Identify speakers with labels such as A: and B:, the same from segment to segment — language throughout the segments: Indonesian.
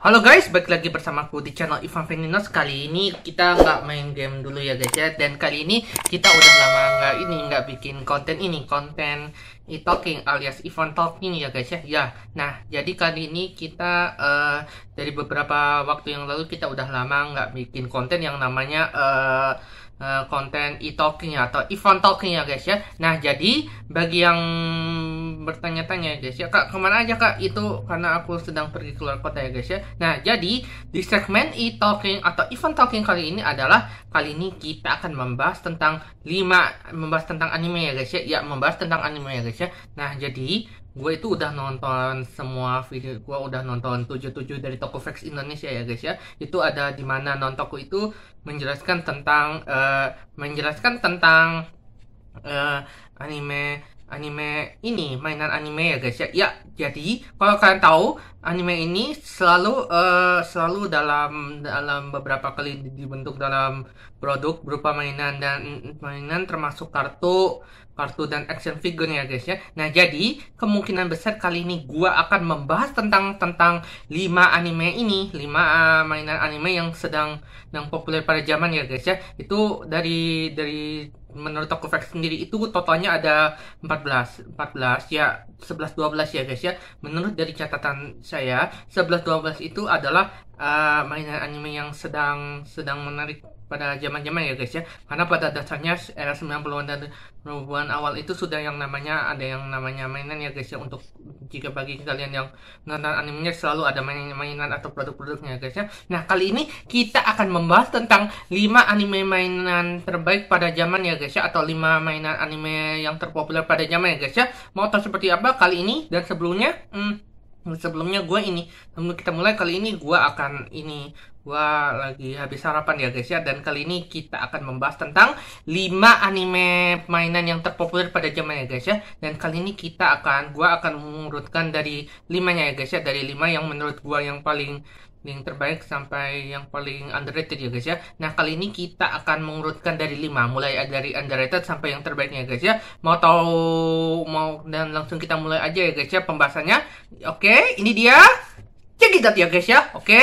A: Halo guys, balik lagi bersamaku di channel Ivan Veninos. Kali ini kita nggak main game dulu ya guys ya. Dan kali ini kita udah lama nggak bikin konten e-talking alias Ivan Talking ya guys ya. Ya, nah jadi kali ini kita dari beberapa waktu yang lalu kita udah lama nggak bikin konten yang namanya konten e-talking ya, atau Ivan Talking ya guys ya. Nah jadi bagi yang bertanya-tanya guys ya, kak kemana aja kak, itu karena aku sedang pergi keluar kota ya guys ya. Nah jadi di segmen e-talking atau Ivan Talking kali ini kita akan membahas tentang anime ya guys ya. Ya, membahas tentang anime ya guys ya. Nah jadi gue itu udah nonton semua video, gue udah nonton 77 dari Tokofax Indonesia ya guys ya. Itu ada di mana nontonku itu menjelaskan tentang eh, anime mainan anime ya guys ya. Ya, jadi kalau kalian tahu anime ini selalu dalam beberapa kali dibentuk dalam produk berupa mainan termasuk kartu dan action figure ya guys ya. Nah, jadi kemungkinan besar kali ini gua akan membahas tentang 5 mainan anime yang populer pada zaman ya guys ya. Itu dari menurut Tokofax sendiri itu totalnya ada 14 ya, 11-12 ya guys ya. Menurut dari catatan saya 11-12 itu adalah mainan anime yang sedang menarik pada zaman-zaman ya guys ya. Karena pada dasarnya era 90-an dan 2000-an awal itu sudah ada yang namanya mainan ya guys ya. Untuk jika bagi kalian yang nonton animenya selalu ada mainan atau produk-produknya ya guys ya. Nah, kali ini kita akan membahas tentang 5 anime mainan terbaik pada zaman ya guys ya, atau 5 mainan anime yang terpopuler pada zaman ya guys ya. Mau tahu seperti apa kali ini dan sebelumnya sebelum kita mulai kali ini gue lagi habis sarapan ya guys ya. Dan kali ini kita akan membahas tentang 5 anime mainan yang terpopuler pada zaman ya guys ya. Dan kali ini gue akan mengurutkan dari 5-nya ya guys ya, dari 5 yang menurut gue yang terbaik sampai yang paling underrated ya guys ya. Nah, kali ini kita akan mengurutkan dari 5, mulai dari underrated sampai yang terbaiknya ya guys ya. Dan langsung kita mulai aja ya guys ya pembahasannya. Oke, ini dia. Check it out ya guys ya. Oke.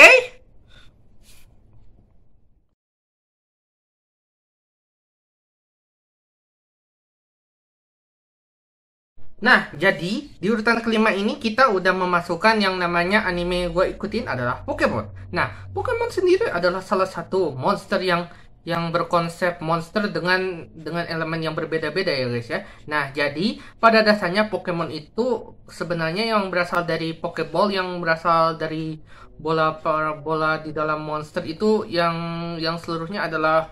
A: Nah, jadi di urutan kelima ini kita udah memasukkan yang namanya anime gue ikutin adalah Pokemon. Nah, Pokemon sendiri adalah salah satu monster yang berkonsep monster dengan elemen yang berbeda-beda ya guys ya. Nah, jadi pada dasarnya Pokemon itu sebenarnya yang berasal dari Pokeball, yang berasal dari bola di dalam monster itu yang seluruhnya adalah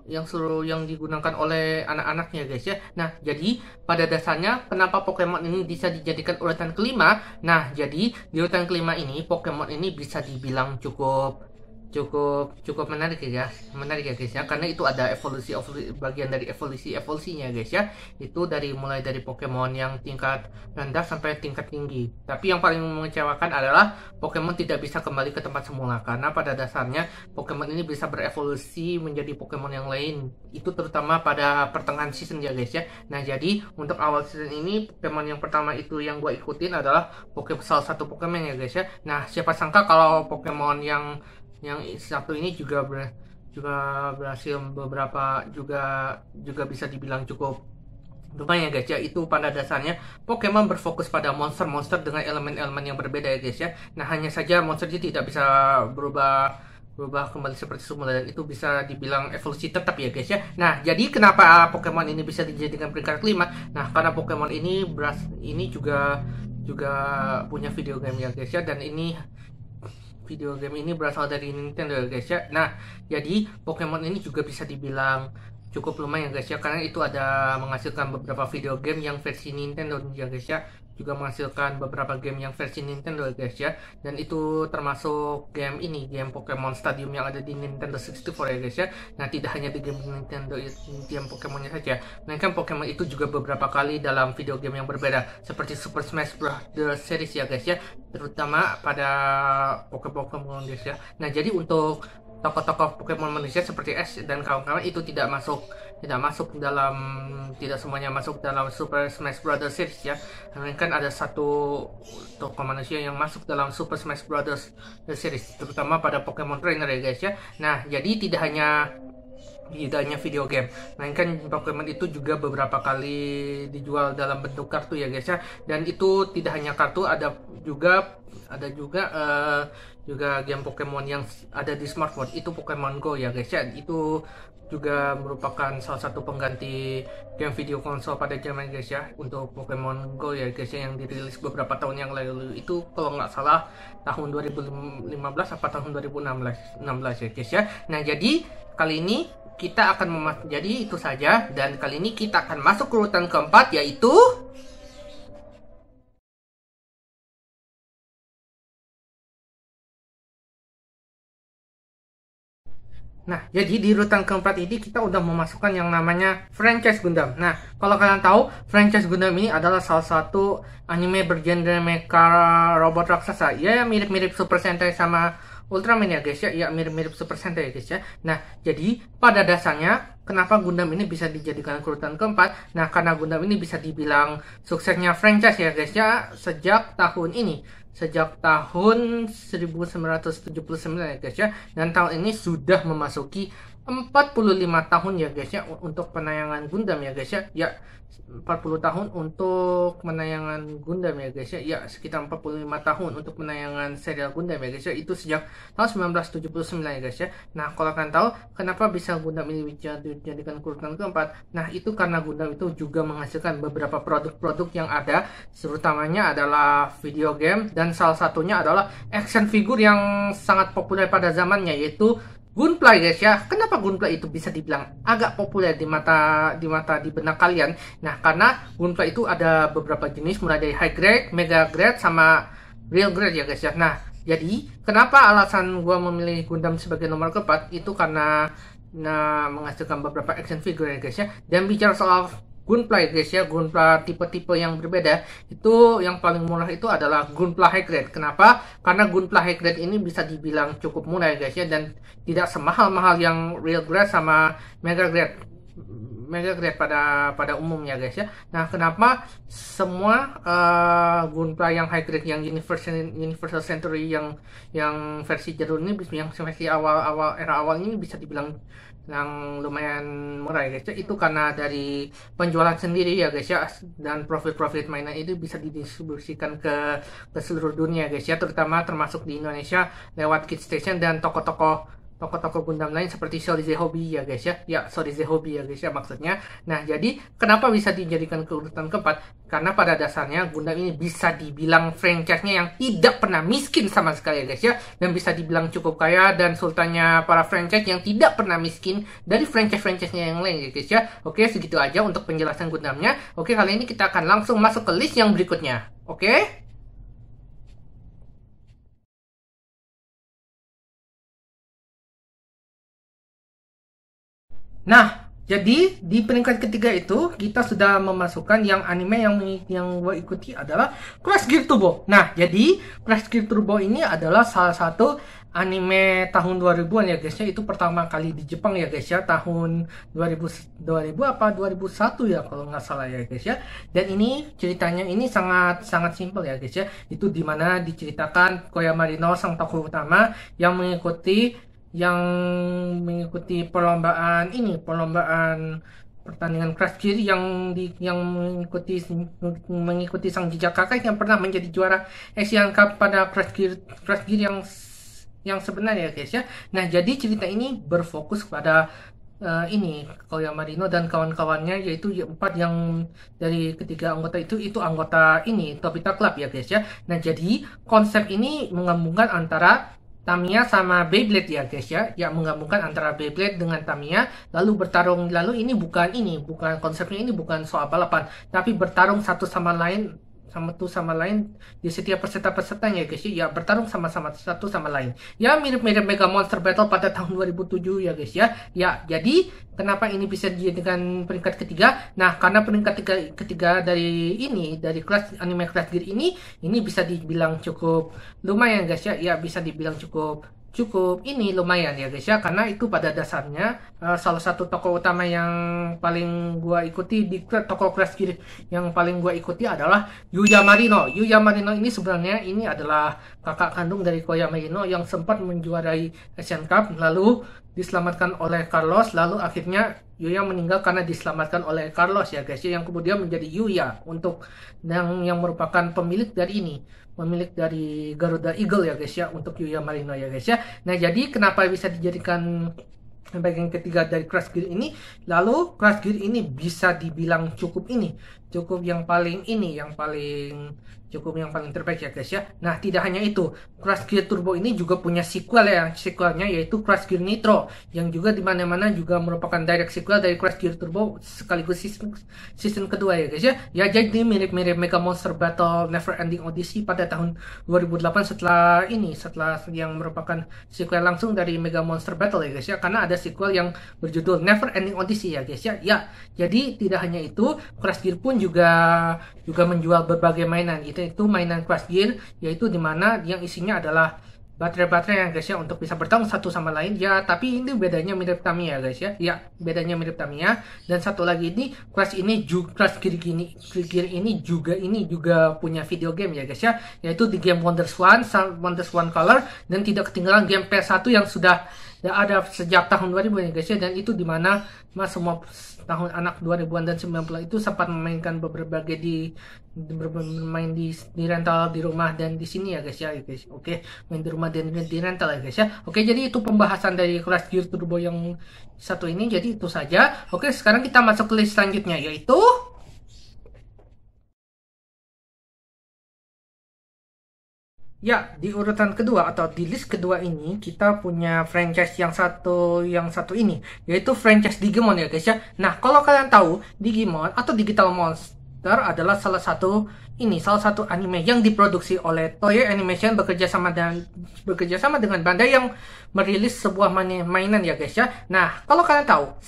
A: yang digunakan oleh anak-anaknya guys ya. Nah, jadi pada dasarnya kenapa Pokemon ini bisa dijadikan urutan kelima? Nah, jadi di urutan kelima ini Pokemon ini bisa dibilang cukup menarik ya guys ya, karena itu ada bagian dari evolusinya guys ya. Itu mulai dari Pokemon yang tingkat rendah sampai tingkat tinggi. Tapi yang paling mengecewakan adalah Pokemon tidak bisa kembali ke tempat semula, karena pada dasarnya Pokemon ini bisa berevolusi menjadi Pokemon yang lain, itu terutama pada pertengahan season ya guys ya. Nah, jadi untuk awal season ini Pokemon yang pertama itu yang gue ikutin adalah salah satu Pokemon ya guys ya. Nah, siapa sangka kalau Pokemon yang satu ini juga berhasil beberapa juga bisa dibilang cukup lumayan guys ya. Itu pada dasarnya Pokemon berfokus pada monster-monster dengan elemen-elemen yang berbeda ya guys ya. Nah, hanya saja monsternya tidak bisa berubah kembali seperti semula, dan itu bisa dibilang evolusi tetap ya guys ya. Nah, jadi kenapa Pokemon ini bisa dijadikan peringkat kelima? Nah, karena Pokemon ini juga punya video game ya guys ya, dan video game ini berasal dari Nintendo guys ya. Nah, jadi Pokemon ini juga bisa dibilang cukup lumayan guys ya, karena itu ada menghasilkan beberapa video game yang versi Nintendo ya guys ya, juga menghasilkan beberapa game yang versi Nintendo guys ya. Dan itu termasuk game Pokemon Stadium yang ada di Nintendo 64 ya guys ya. Nah, tidak hanya di game Nintendo game Pokemonnya saja, melainkan Pokemon itu juga beberapa kali dalam video game yang berbeda seperti Super Smash Bros. The Series ya guys ya, terutama pada Pokemon guys ya. Nah, jadi untuk tokoh-tokoh Pokemon manusia seperti Ash dan kawan-kawan itu tidak masuk tidak masuk dalam, tidak semuanya masuk dalam Super Smash Brothers series ya. Kan ada satu tokoh manusia yang masuk dalam Super Smash Brothers series, terutama pada Pokemon Trainer ya guys ya. Nah, jadi tidak hanya video game, melainkan Pokemon itu juga beberapa kali dijual dalam bentuk kartu ya guys ya. Dan itu tidak hanya kartu, ada juga juga game Pokemon yang ada di smartphone, itu Pokemon Go ya guys ya. Itu juga merupakan salah satu pengganti game video konsol pada zaman guys ya, untuk Pokemon Go ya guys ya, yang dirilis beberapa tahun yang lalu. Itu kalau nggak salah tahun 2015 apa tahun 2016 ya guys ya. Nah, jadi kali ini kita akan jadi itu saja, dan kali ini kita akan masuk ke urutan keempat, yaitu nah, jadi di urutan keempat ini kita udah memasukkan yang namanya franchise Gundam. Nah, kalau kalian tahu, franchise Gundam ini adalah salah satu anime bergenre mecha robot raksasa. Ya, mirip-mirip Super Sentai sama Ultraman ya guys ya. Ya, mirip-mirip Super Sentai ya guys ya. Nah, jadi pada dasarnya kenapa Gundam ini bisa dijadikan urutan keempat? Nah, karena Gundam ini bisa dibilang suksesnya franchise ya guys ya, sejak tahun 1979 ya guys ya, dan tahun ini sudah memasuki 45 tahun ya guys ya untuk penayangan Gundam ya guys ya. Ya, 40 tahun untuk penayangan Gundam ya guys ya. Ya, sekitar 45 tahun untuk penayangan serial Gundam ya guys ya. Itu sejak tahun 1979 ya guys ya. Nah, kalau kalian tahu kenapa bisa Gundam ini dijadikan urutan keempat? Nah, itu karena Gundam itu juga menghasilkan beberapa produk-produk yang ada, terutamanya adalah video game, dan salah satunya adalah action figure yang sangat populer pada zamannya, yaitu Gunpla guys ya. Kenapa Gunpla itu bisa dibilang agak populer di benak kalian? Nah, karena Gunpla itu ada beberapa jenis, mulai dari high grade, mega grade, sama real grade ya guys ya. Nah, jadi kenapa alasan gua memilih Gundam sebagai nomor keempat itu karena menghasilkan beberapa action figure ya guys ya. Dan bicara soal Gunpla ya guys ya, Gunpla tipe-tipe yang berbeda, itu yang paling murah itu adalah Gunpla High Grade. Kenapa? Karena Gunpla High Grade ini bisa dibilang cukup murah ya guys ya, dan tidak semahal-mahal yang Real Grade sama Mega Grade pada umumnya guys ya. Nah, kenapa semua Gunpla yang High Grade, yang Universal Century, yang versi jadul ini, yang versi era awal ini bisa dibilang yang lumayan murah ya guys ya. Itu karena dari penjualan sendiri ya guys ya, dan profit mainan itu bisa didistribusikan ke seluruh dunia guys ya, termasuk di Indonesia lewat Kid Station dan toko-toko Gundam lain seperti Solize Hobby ya guys ya. Ya, Solize Hobby ya guys ya maksudnya. Nah, jadi kenapa bisa dijadikan urutan keempat? Karena pada dasarnya Gundam ini bisa dibilang franchise-nya yang tidak pernah miskin sama sekali ya guys ya, dan bisa dibilang cukup kaya dan sultannya para franchise yang tidak pernah miskin dari franchise-nya yang lain ya guys ya. Oke, segitu aja untuk penjelasan Gundamnya. Oke, kali ini kita akan langsung masuk ke list yang berikutnya. Oke? Nah, jadi di peringkat ketiga itu kita sudah memasukkan yang anime yang gue ikuti adalah Crash Gear Turbo. Nah, jadi Crash Gear Turbo ini adalah salah satu anime tahun 2000-an ya guys ya. Itu pertama kali di Jepang ya guys ya, tahun 2000 apa 2001 ya kalau nggak salah ya guys ya. Dan ini ceritanya ini sangat simpel ya guys ya. Itu dimana diceritakan Koyama Rino, sang tokoh utama yang perlombaan pertandingan Crash Gear yang mengikuti sang jejak kakek yang pernah menjadi juara Asian Cup pada Crash Gear yang sebenarnya guys ya. Nah, jadi cerita ini berfokus pada Koyama Rino dan kawan-kawannya, yaitu empat yang dari ketiga anggota itu anggota Tobita Club ya guys ya. Nah, jadi konsep ini menggabungkan antara Tamiya sama Beyblade ya guys ya. Ya, menggabungkan antara Beyblade dengan Tamiya, lalu bertarung. Lalu bukan konsepnya, ini bukan soal balapan, tapi bertarung satu sama lain di setiap peserta-pesertanya guys ya. Bertarung sama-sama satu sama lain. Ya, mirip-mirip Mega Monster Battle pada tahun 2007 ya guys ya. Ya, jadi kenapa ini bisa dijadikan peringkat ketiga? Nah, karena peringkat ketiga dari anime Crash Gear ini bisa dibilang cukup lumayan guys ya. Ya, bisa dibilang cukup cukup ini lumayan ya guys ya, karena itu pada dasarnya salah satu tokoh utama yang paling gua ikuti di tokoh Crash Gear yang paling gua ikuti adalah Yuya Marino. Yuya Marino ini sebenarnya ini adalah kakak kandung dari Koya Marino yang sempat menjuarai Asian Cup lalu diselamatkan oleh Carlos, lalu akhirnya Yuya meninggal karena diselamatkan oleh Carlos ya guys ya, yang kemudian menjadi Yuya untuk yang merupakan pemilik dari Garuda Eagle ya guys ya, untuk Yuya Marino ya guys ya. Nah, jadi kenapa bisa dijadikan bagian ketiga dari Crash Gear ini? Lalu Crash Gear ini bisa dibilang cukup yang paling terbaik ya guys ya. Nah, tidak hanya itu, Crash Gear Turbo ini juga punya sequel ya, sequelnya yaitu Crash Gear Nitro, yang juga dimana-mana juga merupakan direct sequel dari Crash Gear Turbo sekaligus season kedua ya guys ya. Ya, jadi mirip-mirip Mega Monster Battle Never Ending Odyssey pada tahun 2008 setelah yang merupakan sequel langsung dari Mega Monster Battle ya guys ya, karena ada sequel yang berjudul Never Ending Odyssey ya guys ya. Ya, jadi tidak hanya itu, Crash Gear pun juga menjual berbagai mainan. Itu mainan Crash Gear, yaitu dimana yang isinya adalah baterai-baterai yang guys ya, untuk bisa bertarung satu sama lain ya. Tapi ini bedanya mirip Tamiya guys ya. Ya, bedanya mirip Tamiya. Dan satu lagi ini, Crash Gear ini juga punya video game ya guys ya, yaitu di game Wonders One Color, dan tidak ketinggalan game PS1 yang sudah ada sejak tahun 2000 ya guys ya, dan itu dimana semua tahun anak 2000-an dan 90 itu sempat memainkan berbagai bermain di rental di rumah dan di sini ya guys ya, guys. Oke, main di rumah dan di rental ya guys ya. Oke, jadi itu pembahasan dari Crash Gear Turbo yang satu ini. Jadi itu saja. Oke, sekarang kita masuk ke list selanjutnya, yaitu ya, di urutan kedua atau di list kedua ini kita punya franchise yang satu ini, yaitu franchise Digimon ya guys ya. Nah, kalau kalian tahu, Digimon atau Digital Monster adalah salah satu anime yang diproduksi oleh Toei Animation bekerja sama dengan Bandai yang merilis sebuah mainan ya guys ya. Nah, kalau kalian tahu,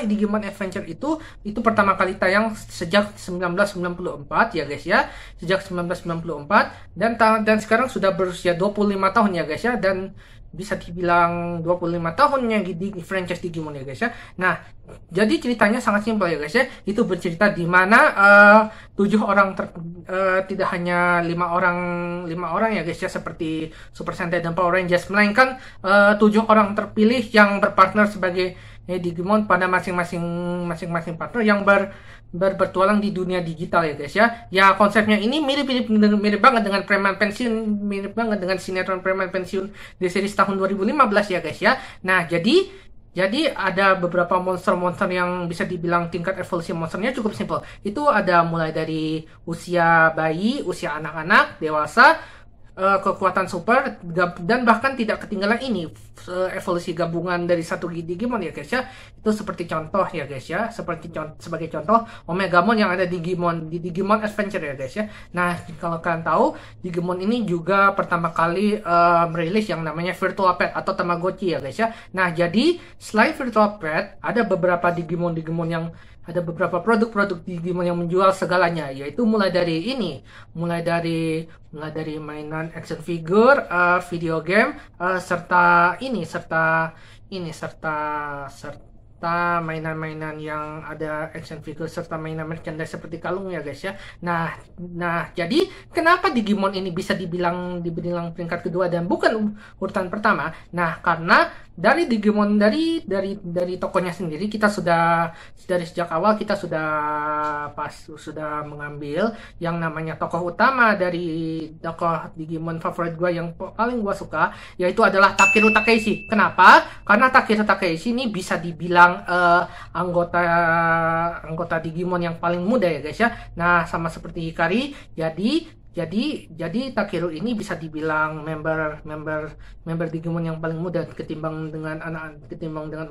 A: Digimon Adventure itu pertama kali tayang sejak 1994 ya guys ya. Sejak 1994, dan sekarang sudah berusia 25 tahun ya guys ya, dan bisa dibilang 25 tahunnya di franchise Digimon ya guys ya. Nah, jadi ceritanya sangat simpel ya guys ya. Itu bercerita di mana 7 orang tidak hanya 5 orang ya guys ya, seperti Super Sentai dan Power Rangers, melainkan 7 orang terpilih yang berpartner sebagai Digimon pada masing-masing partner yang bertualang di dunia digital ya guys ya. Ya, konsepnya ini mirip banget dengan preman pensiun, mirip banget dengan sinetron preman pensiun di series tahun 2015 ya guys ya. Nah, jadi ada beberapa monster-monster yang bisa dibilang tingkat evolusi monsternya cukup simpel. Itu ada mulai dari usia bayi, usia anak-anak, dewasa, kekuatan super, dan bahkan tidak ketinggalan ini evolusi gabungan dari satu Digimon ya guys ya. Itu seperti contoh ya guys ya, sebagai contoh Omegamon yang ada di Digimon Adventure ya guys ya. Nah, kalau kalian tahu, Digimon ini juga pertama kali merilis yang namanya Virtual Pet atau Tamagotchi ya guys ya. Nah, jadi selain Virtual Pet, ada beberapa produk-produk Digimon yang menjual segalanya, yaitu mulai dari mainan action figure, video game, serta mainan-mainan yang ada action figure, serta mainan merchandise seperti kalung ya guys ya. Nah, jadi kenapa Digimon ini bisa dibilang peringkat kedua dan bukan urutan pertama? Nah, karena dari Digimon, dari tokonya sendiri, kita sudah dari sejak awal kita sudah mengambil yang namanya tokoh utama dari tokoh Digimon favorit gue yang paling gue suka, yaitu adalah Takeru Takeishi. Kenapa? Karena Takeru Takeishi ini bisa dibilang anggota Digimon yang paling muda ya guys ya. Nah, sama seperti Hikari, jadi Takeru ini bisa dibilang member Digimon yang paling muda ketimbang dengan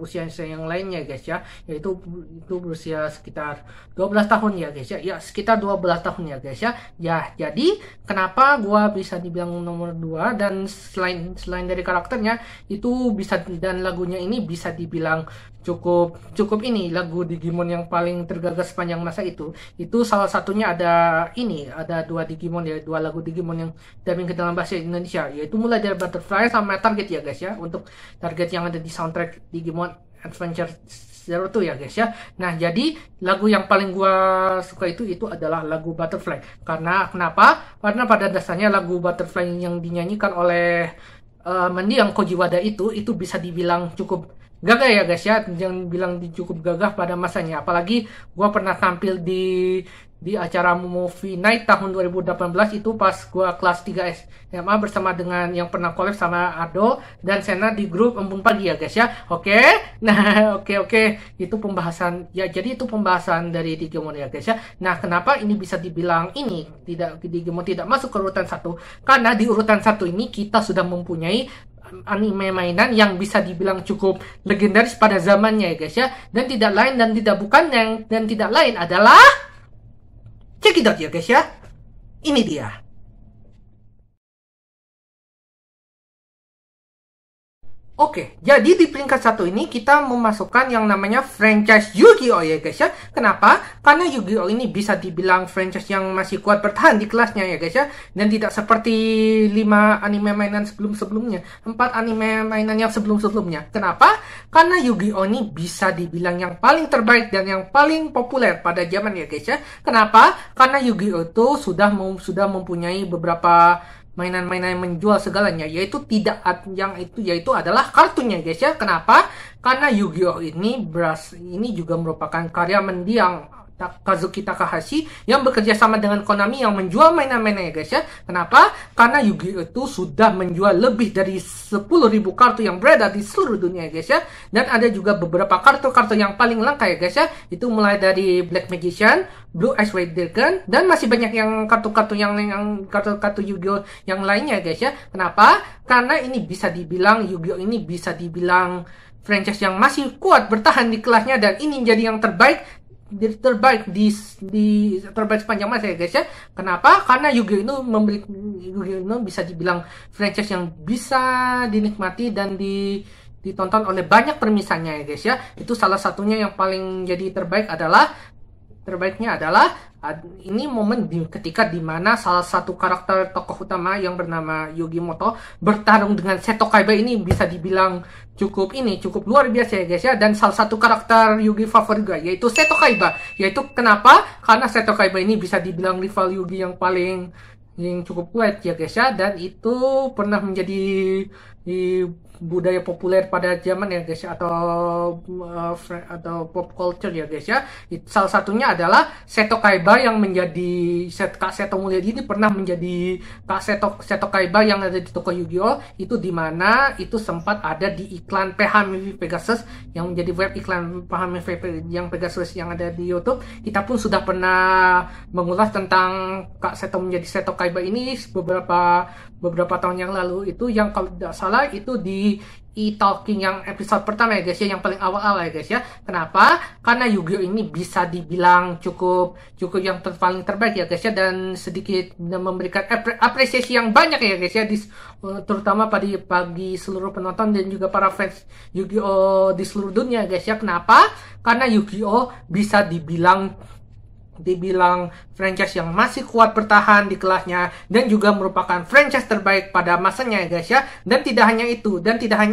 A: usia yang lainnya guys ya, yaitu itu berusia sekitar 12 tahun ya guys ya. Ya, sekitar 12 tahun ya guys ya. Ya, jadi kenapa gua bisa dibilang nomor 2, dan selain dari karakternya itu dan lagunya ini bisa dibilang cukup lagu Digimon yang paling tergagas sepanjang masa itu salah satunya ada 2 Digimon ya, 2 lagu Digimon yang dubbing ke dalam bahasa Indonesia, yaitu mulai dari Butterfly sama Target ya guys ya, untuk Target yang ada di soundtrack Digimon Adventure Zero tuh ya guys ya. Nah, jadi lagu yang paling gua suka itu adalah lagu Butterfly. Karena kenapa? Karena pada dasarnya lagu Butterfly yang dinyanyikan oleh mendiang Koji Wada itu bisa dibilang cukup gagah ya guys ya, yang bilang cukup gagah pada masanya. Apalagi gua pernah tampil di acara Movie Night tahun 2018 itu pas gua kelas 3 SMA bersama dengan yang pernah collab sama Ado dan Sena di grup Embun Pagi ya guys ya. Oke. Nah, oke. Itu pembahasan ya, jadi itu pembahasan dari Digimon ya guys ya. Nah, kenapa ini bisa dibilang ini Digimon tidak masuk ke urutan 1? Karena di urutan 1 ini kita sudah mempunyai anime mainan yang bisa dibilang cukup legendaris pada zamannya ya guys ya, dan tidak lain dan tidak lain adalah cekidot ya guys ya. Ini dia. Oke, jadi di peringkat 1 ini kita memasukkan yang namanya franchise Yu-Gi-Oh ya guys ya. Kenapa? Karena Yu-Gi-Oh ini bisa dibilang franchise yang masih kuat bertahan di kelasnya ya guys ya. Dan tidak seperti 5 anime mainan sebelum-sebelumnya, 4 anime mainan yang sebelum-sebelumnya. Kenapa? Karena Yu-Gi-Oh ini bisa dibilang yang paling terbaik dan yang paling populer pada zaman ya guys ya. Kenapa? Karena Yu-Gi-Oh itu sudah mempunyai beberapa mainan-mainan yang menjual segalanya, yaitu adalah kartunya guys ya. Kenapa? Karena Yu-Gi-Oh ini juga merupakan karya mendiang Kazuki Takahashi yang bekerja sama dengan Konami yang menjual mainan-mainan ya guys ya. Kenapa? Karena Yu-Gi-Oh itu sudah menjual lebih dari 10.000 kartu yang beredar di seluruh dunia ya guys ya. Dan ada juga beberapa kartu-kartu yang paling langka ya guys ya. Itu mulai dari Black Magician, Blue Eyes White Dragon, dan masih banyak yang kartu-kartu Yu-Gi-Oh yang lainnya guys ya. Kenapa? Karena Yu-Gi-Oh ini bisa dibilang franchise yang masih kuat bertahan di kelasnya, dan ini jadi yang terbaik sepanjang masa ya guys ya. Kenapa? Karena Yu-Gi-Oh bisa dibilang franchise yang bisa dinikmati dan ditonton oleh banyak permisannya ya guys ya. Itu salah satunya yang paling jadi terbaiknya adalah ini momen ketika dimana salah satu karakter tokoh utama yang bernama Yugi Moto bertarung dengan Seto Kaiba. Ini bisa dibilang cukup luar biasa ya guys ya. Dan salah satu karakter Yugi favorit gue yaitu Seto Kaiba. Yaitu kenapa? Karena Seto Kaiba ini bisa dibilang rival Yugi yang cukup kuat ya guys ya. Dan itu pernah menjadi budaya populer pada zaman ya guys ya, atau pop culture ya guys ya. Salah satunya adalah Seto Kaiba yang menjadi Kak Seto Mulyadi ini pernah menjadi Kak Seto Kaiba yang ada di toko Yu-Gi-Oh, itu dimana itu sempat ada di iklan PH Movie Pegasus yang menjadi web iklan PH Movie yang Pegasus yang ada di YouTube. Kita pun sudah pernah mengulas tentang Kak Seto menjadi Seto Kaiba ini beberapa tahun yang lalu. Itu yang kalau tidak salah itu di e-talking yang episode pertama ya guys ya, yang paling awal-awal ya guys ya. Kenapa? Karena Yu-Gi-Oh ini bisa dibilang cukup yang paling terbaik ya guys ya, dan sedikit memberikan apresiasi yang banyak ya guys ya, terutama bagi seluruh penonton dan juga para fans Yu-Gi-Oh di seluruh dunia guys ya. Kenapa? Karena Yu-Gi-Oh bisa dibilang franchise yang masih kuat bertahan di kelasnya dan juga merupakan franchise terbaik pada masanya ya guys ya. Dan tidak hanya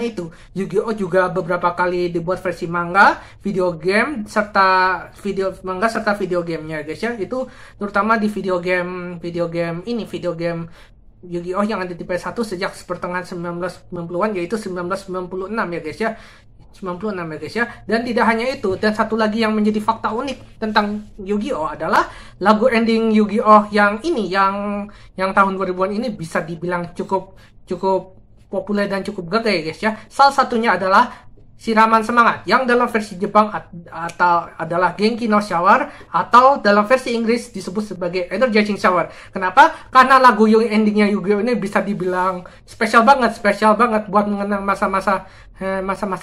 A: itu, Yu-Gi-Oh juga beberapa kali dibuat versi manga, video game serta video gamenya guys ya. Itu terutama di video game Yu-Gi-Oh yang ada di PS1 sejak pertengahan 1990-an, yaitu 1996 ya guys ya. 96 ya guys ya. Dan tidak hanya itu, dan satu lagi yang menjadi fakta unik tentang Yu-Gi-Oh adalah lagu ending Yu-Gi-Oh yang tahun 2000-an ini bisa dibilang cukup populer dan cukup gagah ya guys ya. Salah satunya adalah Siraman Semangat, yang dalam versi Jepang adalah Genki no Shower, atau dalam versi Inggris disebut sebagai Energizing Shower. Kenapa? Karena lagu yang endingnya Yu-Gi-Oh ini bisa dibilang spesial banget buat mengenang masa-masa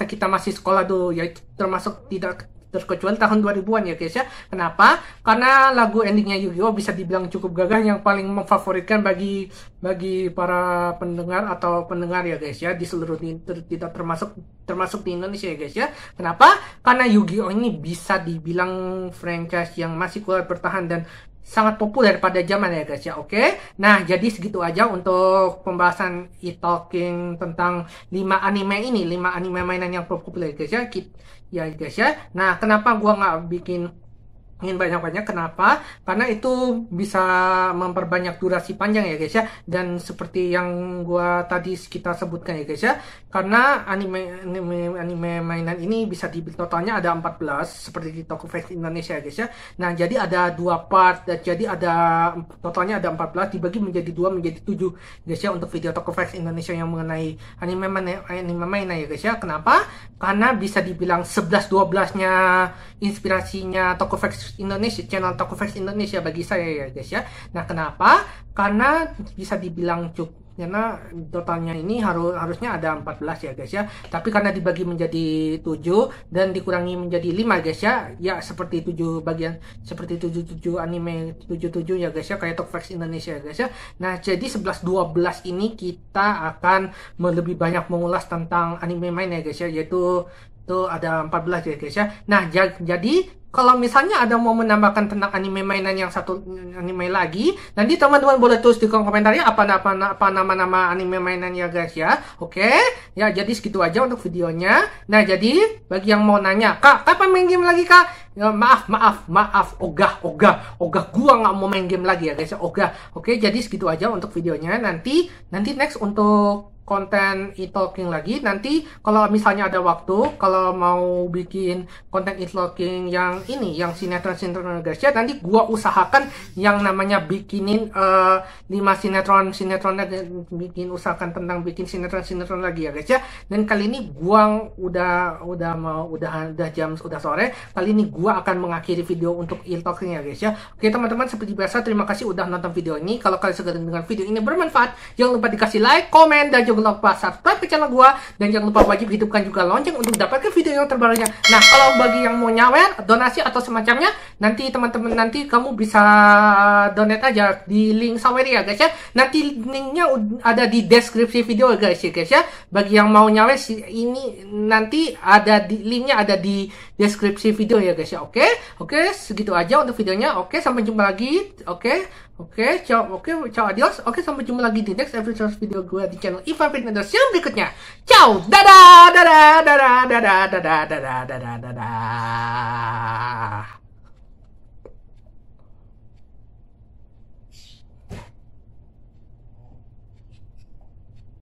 A: kita masih sekolah dulu, yaitu termasuk tidak terkecuali tahun 2000-an ya guys ya. Kenapa? Karena lagu endingnya Yu-Gi-Oh bisa dibilang cukup gagah, yang paling memfavoritkan bagi para pendengar ya guys ya, di seluruh tidak termasuk di Indonesia ya guys ya. Kenapa? Karena Yu-Gi-Oh ini bisa dibilang franchise yang masih kuat bertahan dan sangat populer pada zaman ya guys ya. Oke. Nah, jadi segitu aja untuk pembahasan e-talking tentang 5 anime ini, 5 anime mainan yang populer guys ya. Ya guys ya. Nah, kenapa gua nggak bikin ingin banyak-banyak, kenapa? Karena itu bisa memperbanyak durasi panjang ya guys ya. Dan seperti yang gua tadi kita sebutkan ya guys ya, karena anime mainan ini bisa totalnya ada 14 seperti di Tokopedia Indonesia ya guys ya. Nah, jadi ada 2 part, jadi ada totalnya ada 14 dibagi menjadi 2 menjadi 7 guys ya untuk video Tokopedia Indonesia yang mengenai anime mainan ya guys ya. Kenapa? Karena bisa dibilang 11-12-nya inspirasinya Tokopedia Indonesia, channel Tokopedia Indonesia bagi saya ya guys ya. Nah, kenapa? Karena bisa dibilang cukup, karena totalnya ini harusnya ada 14 ya guys ya. Tapi karena dibagi menjadi 7 dan dikurangi menjadi 5 guys ya. Ya seperti 7 bagian, seperti 7 anime 7 ya guys ya, kayak Tokopedia Indonesia ya guys ya. Nah, jadi 11-12 ini kita akan lebih banyak mengulas tentang anime main ya guys ya, yaitu tuh ada 14 ya guys ya. Nah, jadi kalau misalnya ada mau menambahkan tentang anime mainan yang satu anime lagi, nanti teman-teman boleh tulis di kolom komentar ya apa nama-nama anime mainan ya guys ya. Oke. Ya, jadi segitu aja untuk videonya. Nah, jadi bagi yang mau nanya, "Kak, kapan main game lagi, Kak?" Ya, maaf. Ogah. Gua nggak mau main game lagi ya guys ya. Ogah. Oke, jadi segitu aja untuk videonya. Nanti next untuk konten e-talking lagi. Nanti kalau misalnya ada waktu, kalau mau bikin konten e-talking yang ini, yang sinetron guys ya, nanti gua usahakan yang namanya bikinin 5 sinetron usahakan tentang bikin sinetron lagi ya guys ya. Dan kali ini gua udah jam udah sore. Kali ini gua akan mengakhiri video untuk e-talking ya guys ya. Oke teman-teman, seperti biasa terima kasih udah nonton video ini. Kalau kalian suka dengan video ini bermanfaat, jangan lupa dikasih like, komen, dan jangan lupa subscribe ke channel gua, dan jangan lupa wajib hidupkan juga lonceng untuk mendapatkan video yang terbarunya. Nah, kalau bagi yang mau nyawer, donasi atau semacamnya, nanti teman-teman nanti kamu bisa donate aja di link Sawery ya guys ya. Nanti linknya ada di deskripsi video guys ya. Bagi yang mau nyawer ini nanti ada di linknya ada di deskripsi video ya guys ya. Oke, segitu aja untuk videonya. Oke, sampai jumpa lagi. Ciao, adios. Oke, sampai jumpa lagi di next episode video gue di channel Ivan Fitness yang berikutnya. Ciao, dadah.